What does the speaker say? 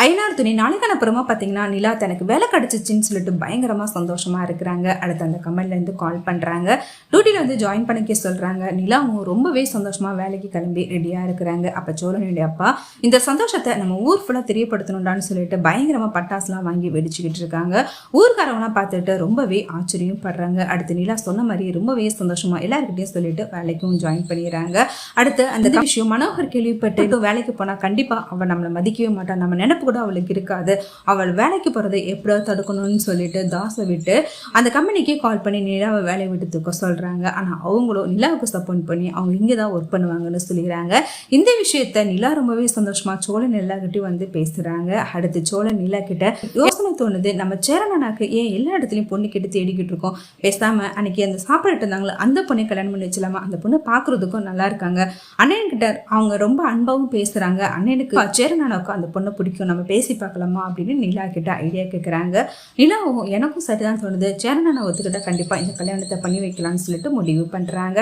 ஐநாறு துணி நாளைக்கான அப்புறமா பார்த்தீங்கன்னா நிலா தனக்கு வேலை கிடச்சிச்சின்னு சொல்லிட்டு பயங்கரமாக சந்தோஷமாக இருக்கிறாங்க. அடுத்து அந்த கம்பெனிலேருந்து கால் பண்ணுறாங்க, டியூட்டியில் வந்து ஜாயின் பண்ணிக்க சொல்கிறாங்க. நிலாவும் ரொம்பவே சந்தோஷமாக வேலைக்கு கிளம்பி ரெடியாக இருக்கிறாங்க. அப்போ சோழனுடைய அப்பா இந்த சந்தோஷத்தை நம்ம ஊர் ஃபுல்லாக தெரியப்படுத்தணுண்டான்னு சொல்லிட்டு பயங்கரமாக பட்டாசுலாம் வாங்கி வெடிச்சுக்கிட்டு இருக்காங்க. ஊர்க்காரவங்களாம் பார்த்துட்டு ரொம்பவே ஆச்சரியம் படுறாங்க. அடுத்து நிலா சொன்ன மாதிரி ரொம்பவே சந்தோஷமாக எல்லாருக்கிட்டையும் சொல்லிட்டு வேலைக்கும் ஜாயின் பண்ணிடுறாங்க. அடுத்து அந்த விஷயம் மனோகர் கேள்விப்பட்டு வேலைக்கு போனால் கண்டிப்பாக அவள் நம்மளை மதிக்கவே மாட்டான், நம்ம நினைப்பு கூட அவளுக்கு இருக்காது, அவள் வேலைக்கு போறதை எப்படியோ தடுக்கணும்னு சொல்லிட்டு தாசை விட்டு அந்த கம்பெனிக்கே கால் பண்ணி நிலாவை வேலையை விட்டு தூக்க சொல்றாங்க. ஆனா அவங்களும் நிலாவுக்கு சப்போர்ட் பண்ணி அவங்க இங்கதான் ஒர்க் பண்ணுவாங்கன்னு சொல்லிடுறாங்க. இந்த விஷயத்த நிலா ரொம்பவே சந்தோஷமா சோழன் எல்லார்கிட்டையும் வந்து பேசுறாங்க. அடுத்து சோழன் நிலா கிட்ட யோசனை தோணுது, நம்ம சேரனாக்கு ஏன் எல்லா இடத்துலயும் பொண்ணு கிட்ட தேடிக்கிட்டு இருக்கோம், பேசாம அன்னைக்கு அந்த சாப்பிட்டு இருந்தாங்களோ அந்த பொண்ணை கல்யாணம் பண்ணி வச்சலாமா, அந்த பொண்ணு பாக்குறதுக்கும் நல்லா இருக்காங்க, அண்ணன் கிட்ட அவங்க ரொம்ப அன்பாவும் பேசுறாங்க, அண்ணனுக்கு சேரனாக்கு அந்த பொண்ணை பிடிக்கும், நம்ம பேசி பார்க்கலாமா அப்படின்னு நிலா கிட்ட ஐடியா கேட்குறாங்க. நிலாவும் எனக்கும் சரிதான் தோணுது, சேரனான ஒத்துக்கிட்ட கண்டிப்பாக இந்த கல்யாணத்தை பண்ணி வைக்கலாம்னு சொல்லிட்டு முடிவு பண்ணுறாங்க.